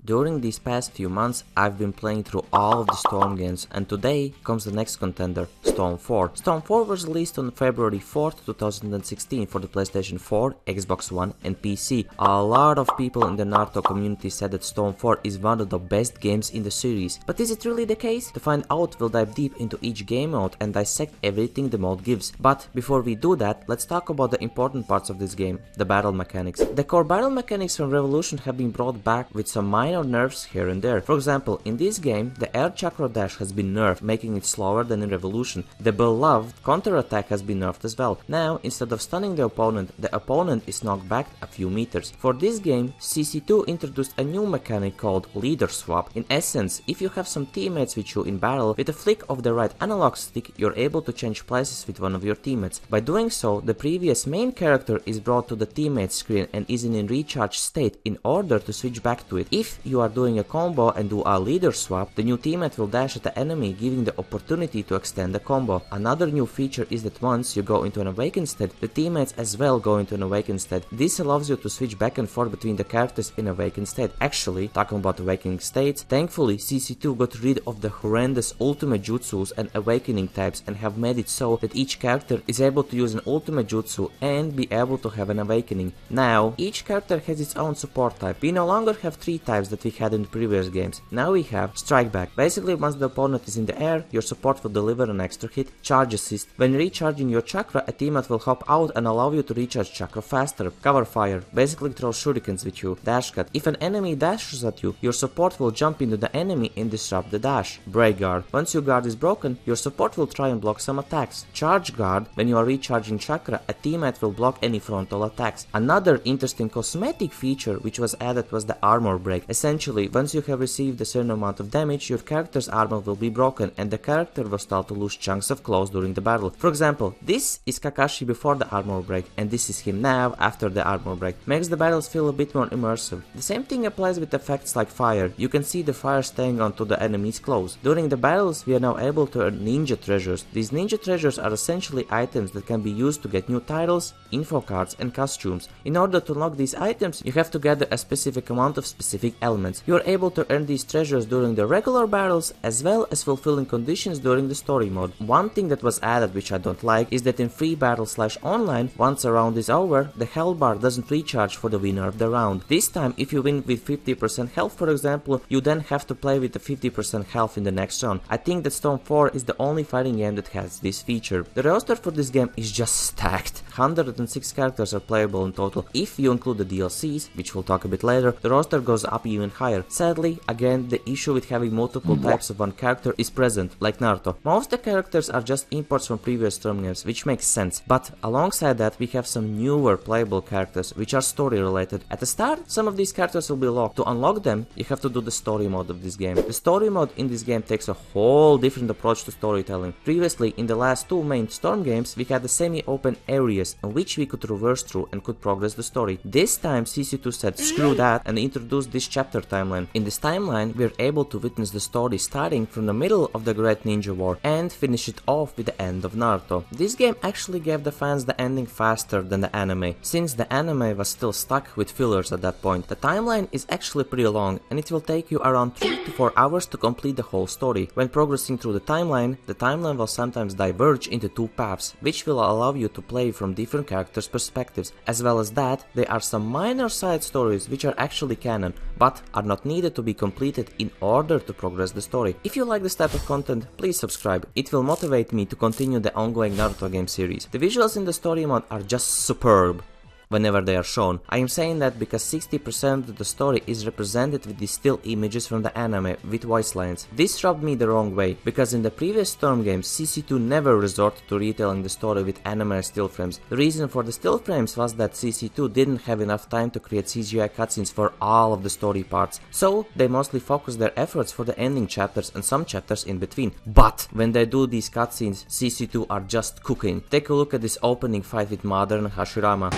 During these past few months, I've been playing through all of the Storm games, and today comes the next contender, Storm 4. Storm 4 was released on February 4th, 2016 for the PlayStation 4, Xbox One and PC. A lot of people in the Naruto community said that Storm 4 is one of the best games in the series. But is it really the case? To find out, we'll dive deep into each game mode and dissect everything the mode gives. But before we do that, let's talk about the important parts of this game, the battle mechanics. The core battle mechanics from Revolution have been brought back with some minor nerfs here and there. For example, in this game, the air chakra dash has been nerfed, making it slower than in Revolution. The beloved counter attack has been nerfed as well. Now, instead of stunning the opponent is knocked back a few meters. For this game, CC2 introduced a new mechanic called leader swap. In essence, if you have some teammates with you in battle, with a flick of the right analog stick, you're able to change places with one of your teammates. By doing so, the previous main character is brought to the teammate screen and is in a recharge state in order to switch back to it. If you are doing a combo and do a leader swap, the new teammate will dash at the enemy, giving the opportunity to extend the combo. Another new feature is that once you go into an awakened state, the teammates as well go into an awakened state. This allows you to switch back and forth between the characters in awakened state. Actually, talking about awakening states, thankfully CC2 got rid of the horrendous ultimate jutsus and awakening types and have made it so that each character is able to use an ultimate jutsu and be able to have an awakening. Now, each character has its own support type. We no longer have three types that we had in the previous games. Now we have strike back. Basically, once the opponent is in the air, your support will deliver an extra hit. Charge assist. When recharging your chakra, a teammate will hop out and allow you to recharge chakra faster. Cover fire. Basically throw shurikens with you. Dash cut. If an enemy dashes at you, your support will jump into the enemy and disrupt the dash. Break guard. Once your guard is broken, your support will try and block some attacks. Charge guard. When you are recharging chakra, a teammate will block any frontal attacks. Another interesting cosmetic feature which was added was the armor break. Essentially, once you have received a certain amount of damage, your character's armor will be broken and the character will start to lose chunks of clothes during the battle. For example, this is Kakashi before the armor break and this is him now after the armor break. Makes the battles feel a bit more immersive. The same thing applies with effects like fire. You can see the fire staying onto the enemy's clothes. During the battles, we are now able to earn ninja treasures. These ninja treasures are essentially items that can be used to get new titles, info cards and costumes. In order to unlock these items, you have to gather a specific amount of specific elements. You are able to earn these treasures during the regular battles as well as fulfilling conditions during the story mode. One thing that was added which I don't like is that in free battle / online, once a round is over, the health bar doesn't recharge for the winner of the round. This time, if you win with 50% health for example, you then have to play with the 50% health in the next round. I think that Storm 4 is the only fighting game that has this feature. The roster for this game is just stacked. 106 characters are playable in total. If you include the DLCs, which we'll talk a bit later, the roster goes up even higher. Sadly, again, the issue with having multiple types of one character is present, like Naruto. Most of the characters are just imports from previous Storm games, which makes sense. But alongside that, we have some newer playable characters, which are story related. At the start, some of these characters will be locked. To unlock them, you have to do the story mode of this game. The story mode in this game takes a whole different approach to storytelling. Previously, in the last two main Storm games, we had the semi-open areas in which we could traverse through and could progress the story. This time, CC2 said screw that and introduced this chapter timeline. In this timeline, we are able to witness the story starting from the middle of the Great Ninja War and finish it off with the end of Naruto. This game actually gave the fans the ending faster than the anime, since the anime was still stuck with fillers at that point. The timeline is actually pretty long and it will take you around 3 to 4 hours to complete the whole story. When progressing through the timeline will sometimes diverge into two paths, which will allow you to play from different characters' perspectives. As well as that, there are some minor side stories which are actually canon, but are not needed to be completed in order to progress the story. If you like this type of content, please subscribe. It will motivate me to continue the ongoing Naruto game series. The visuals in the story mode are just superb whenever they are shown. I am saying that because 60% of the story is represented with these still images from the anime with voice lines. This rubbed me the wrong way, because in the previous Storm games, CC2 never resorted to retelling the story with anime still frames. The reason for the still frames was that CC2 didn't have enough time to create CGI cutscenes for all of the story parts, so they mostly focused their efforts for the ending chapters and some chapters in between. But when they do these cutscenes, CC2 are just cooking. Take a look at this opening fight with Modern Hashirama.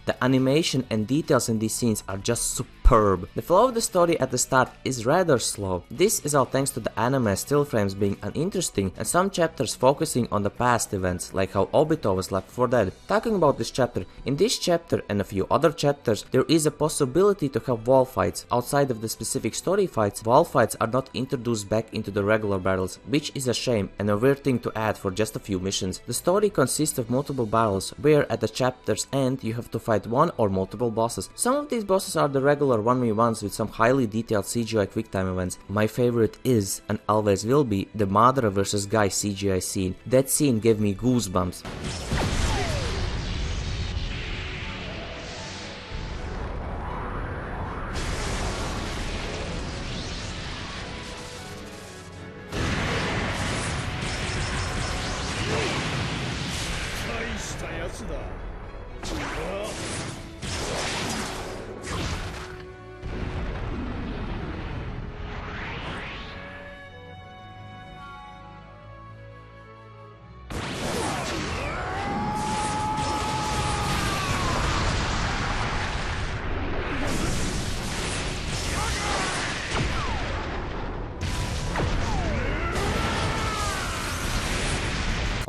The animation and details in these scenes are just superb. The flow of the story at the start is rather slow. This is all thanks to the anime still frames being uninteresting and some chapters focusing on the past events, like how Obito was left for dead. Talking about this chapter, in this chapter and a few other chapters, there is a possibility to have wall fights. Outside of the specific story fights, wall fights are not introduced back into the regular battles, which is a shame and a weird thing to add for just a few missions. The story consists of multiple battles, where at the chapter's end you have to fight one or multiple bosses. Some of these bosses are the regular 1v1s with some highly detailed CGI quicktime events. My favorite is, and always will be, the Madara vs Guy CGI scene. That scene gave me goosebumps.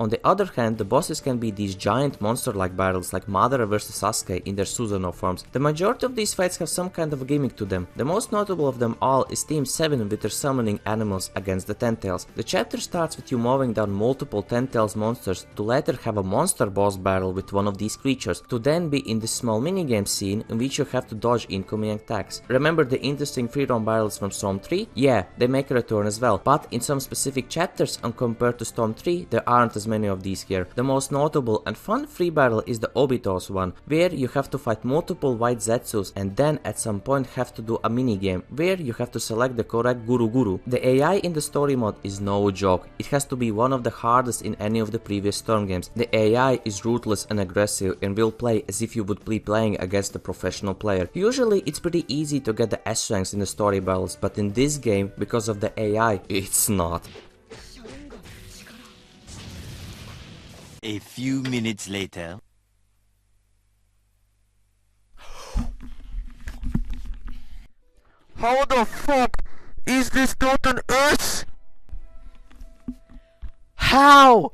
On the other hand, the bosses can be these giant monster-like battles like Madara vs Sasuke in their Susanoo forms. The majority of these fights have some kind of a gimmick to them. The most notable of them all is Team 7 with their summoning animals against the Ten Tails. The chapter starts with you mowing down multiple Ten Tails monsters to later have a monster boss battle with one of these creatures, to then be in this small minigame scene in which you have to dodge incoming attacks. Remember the interesting free roam battles from Storm 3? Yeah, they make a return as well, but in some specific chapters and compared to Storm 3 there aren't as many of these here. The most notable and fun free battle is the Obito's one, where you have to fight multiple white Zetsus and then at some point have to do a minigame where you have to select the correct Guru. The AI in the story mode is no joke. It has to be one of the hardest in any of the previous Storm games. The AI is ruthless and aggressive and will play as if you would be playing against a professional player. Usually it's pretty easy to get the S ranks in the story battles, but in this game, because of the AI, it's not. A few minutes later. How the fuck is this not an S? How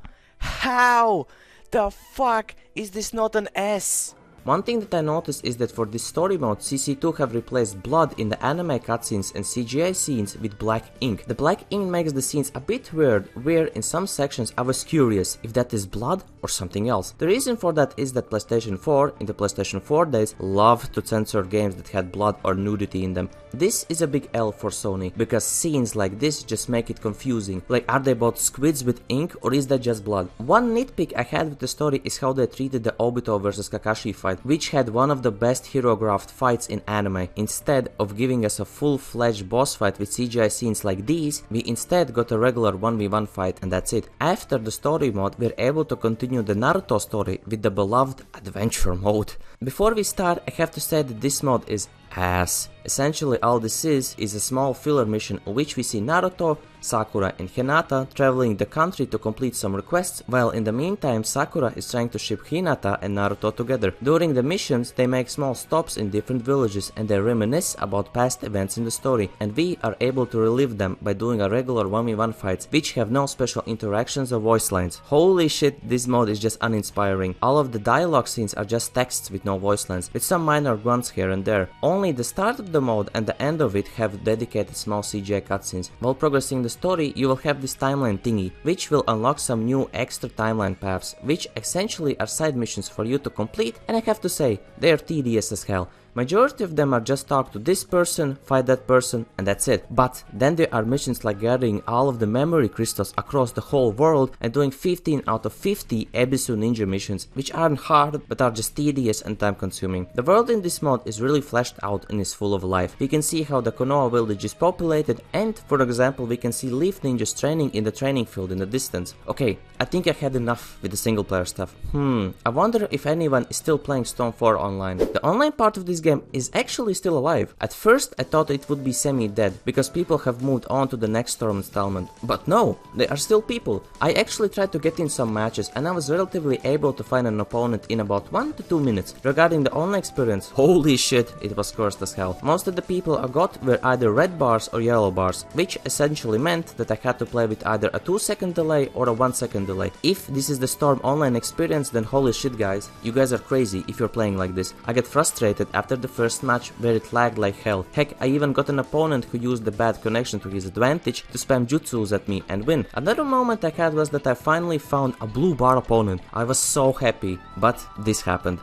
the fuck is this not an S? One thing that I noticed is that for this story mode, CC2 have replaced blood in the anime cutscenes and CGI scenes with black ink. The black ink makes the scenes a bit weird, where in some sections I was curious if that is blood or something else. The reason for that is that PlayStation 4, in the PlayStation 4 days, loved to censor games that had blood or nudity in them. This is a big L for Sony, because scenes like this just make it confusing. Like, are they both squids with ink or is that just blood? One nitpick I had with the story is how they treated the Obito vs Kakashi fight, which had one of the best hero-graphed fights in anime. Instead of giving us a full-fledged boss fight with CGI scenes like these, we instead got a regular 1v1 fight and that's it. After the story mode, we're able to continue the Naruto story with the beloved adventure mode. Before we start, I have to say that this mode is ass. Essentially all this is a small filler mission in which we see Naruto, Sakura and Hinata traveling the country to complete some requests, while in the meantime Sakura is trying to ship Hinata and Naruto together. During the missions they make small stops in different villages and they reminisce about past events in the story, and we are able to relive them by doing a regular 1v1 fights which have no special interactions or voice lines. Holy shit, this mode is just uninspiring. All of the dialogue scenes are just texts with no voice lines, with some minor grunts here and there. Only the start of the mode and the end of it have dedicated small CGI cutscenes. While progressing the story, you will have this timeline thingy, which will unlock some new extra timeline paths, which essentially are side missions for you to complete, and I have to say, they are tedious as hell. Majority of them are just talk to this person, fight that person, and that's it. But then there are missions like gathering all of the memory crystals across the whole world and doing 15 out of 50 Ebisu Ninja missions, which aren't hard but are just tedious and time consuming. The world in this mode is really fleshed out and is full of life. We can see how the Konoha village is populated, and for example we can see Leaf Ninjas training in the training field in the distance. Okay, I think I had enough with the single player stuff. I wonder if anyone is still playing Storm 4 online. The online part of this game is actually still alive. At first I thought it would be semi-dead, because people have moved on to the next Storm installment. But no, they are still people. I actually tried to get in some matches and I was relatively able to find an opponent in about 1 to 2 minutes. Regarding the online experience, holy shit, it was cursed as hell. Most of the people I got were either red bars or yellow bars, which essentially meant that I had to play with either a 2-second delay or a 1-second delay. If this is the Storm online experience, then holy shit guys, you guys are crazy if you're playing like this. I get frustrated after the first match where it lagged like hell. Heck, I even got an opponent who used the bad connection to his advantage to spam jutsus at me and win. Another moment I had was that I finally found a blue bar opponent. I was so happy, but this happened.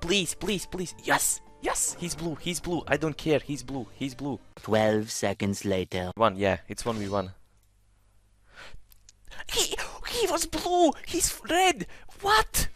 Please, please, please. Yes, yes, he's blue, he's blue. I don't care, he's blue, he's blue. 12 seconds later. It's 1v1. He was blue, he's red. What?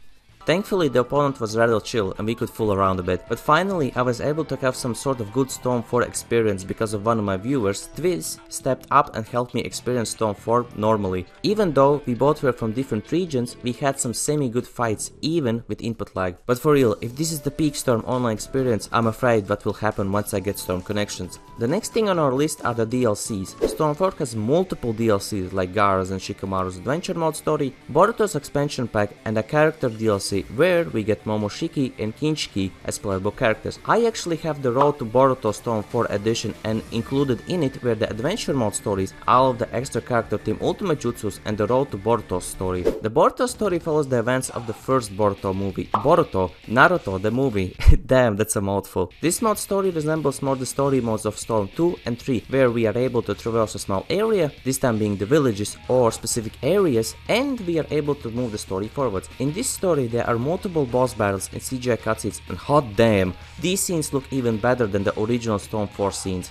Thankfully the opponent was rather chill and we could fool around a bit, but finally I was able to have some sort of good Storm 4 experience because of one of my viewers. Twiz stepped up and helped me experience Storm 4 normally. Even though we both were from different regions, we had some semi-good fights even with input lag. But for real, if this is the peak Storm online experience, I'm afraid what will happen once I get Storm connections. The next thing on our list are the DLCs. Storm 4 has multiple DLCs like Gaara's and Shikamaru's adventure mode story, Boruto's expansion pack and a character DLC where we get Momoshiki and Kinshiki as playable characters. I actually have the Road to Boruto Storm 4 edition, and included in it were the adventure mode stories, all of the extra character team ultimate jutsus and the Road to Boruto story. The Boruto story follows the events of the first Boruto movie. Boruto, Naruto the movie. Damn, that's a mouthful. This mode story resembles more the story modes of Storm 2 and 3, where we are able to traverse a small area, this time being the villages or specific areas, and we are able to move the story forwards. In this story there are multiple boss battles and CGI cutscenes, and hot damn, these scenes look even better than the original Storm 4 scenes.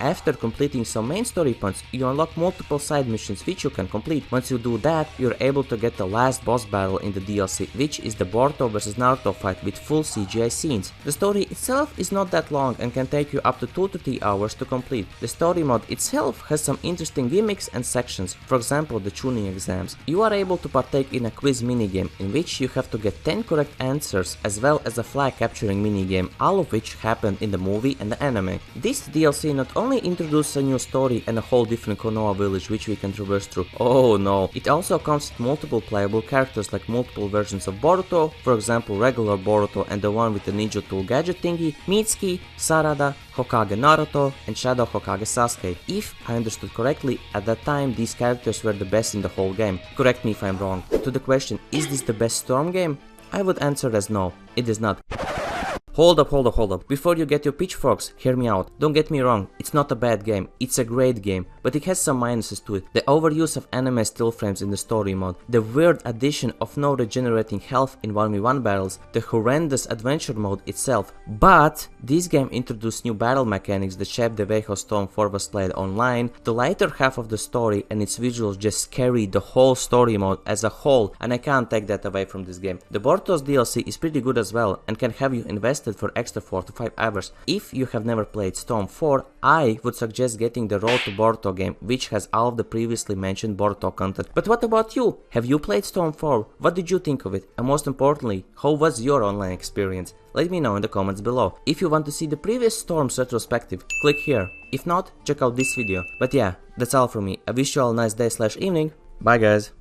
After completing some main story points, you unlock multiple side missions which you can complete. Once you do that, you're able to get the last boss battle in the DLC, which is the Boruto vs Naruto fight with full CGI scenes. The story itself is not that long and can take you up to 2 to 3 hours to complete. The story mode itself has some interesting gimmicks and sections, for example the tuning exams. You are able to partake in a quiz minigame in which you have to get 10 correct answers, as well as a flag capturing minigame, all of which happened in the movie and the anime. This DLC not only introduces a new story and a whole different Konoha village which we can traverse through. Oh no, it also comes with multiple playable characters like multiple versions of Boruto, for example regular Boruto and the one with the ninja tool gadget thingy, Mitsuki, Sarada, Hokage Naruto and Shadow Hokage Sasuke. If I understood correctly, at that time these characters were the best in the whole game. Correct me if I'm wrong. To the question, is this the best Storm game? I would answer as no, it is not. Hold up. Before you get your pitchforks, hear me out. Don't get me wrong, it's not a bad game, it's a great game, but it has some minuses to it. The overuse of anime still frames in the story mode, the weird addition of no regenerating health in 1v1 battles, the horrendous adventure mode itself. But this game introduced new battle mechanics that shaped the way how Storm 4 was played online. The later half of the story and its visuals just carry the whole story mode as a whole, and I can't take that away from this game. The Boruto's DLC is pretty good as well and can have you invested for extra 4 to 5 hours. If you have never played Storm 4, I would suggest getting the Road to Boruto game, which has all of the previously mentioned Boruto content. But what about you? Have you played Storm 4? What did you think of it? And most importantly, how was your online experience? Let me know in the comments below. If you want to see the previous Storms retrospective, click here. If not, check out this video. But yeah, that's all from me. I wish you all a nice day/evening. Bye guys.